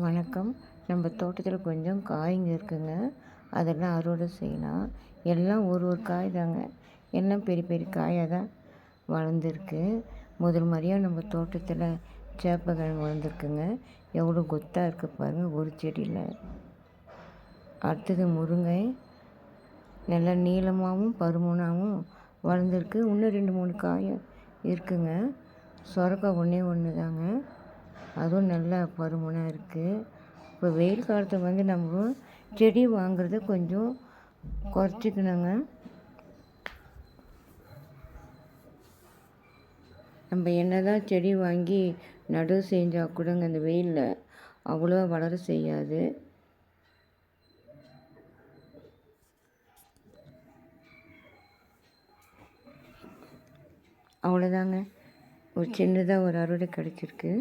வணக்கம். நம்ம தோட்டத்தில் கொஞ்சம் காய்ங்க இருக்குங்க. அதெல்லாம் அறுவடை செய்யலாம். எல்லாம் ஒரு ஒரு காய் தாங்க. எல்லாம் பெரிய பெரிய காயாக தான் வளர்ந்துருக்கு. முதல் முறையாக நம்ம தோட்டத்தில் சேப்பக்கிழங்கு வளர்ந்துருக்குங்க. எவ்வளோ கொத்தாக இருக்குது பாருங்கள் ஒரு செடியில். அடுத்தது முருங்கை நல்லா நீளமாகவும் பருமனாகவும் வளர்ந்துருக்கு. இன்னும் 2-3 காய் இருக்குங்க. சொரக்காய் ஒன்று தாங்க. அதுவும் நல்லா பருமனாக இருக்குது. இப்போ வெயில் காலத்தில் நம்ம செடி வாங்குறத கொஞ்சம் குறைச்சிக்கணுங்க. நம்ம என்ன தான் செடி வாங்கி நடவு செஞ்சால் கூடங்க இந்த வெயிலில் அவ்வளோவா வளர செய்யாது. அவ்வளோதாங்க. ஒரு சின்னதாக ஒரு அறுவடை கிடச்சிருக்கு.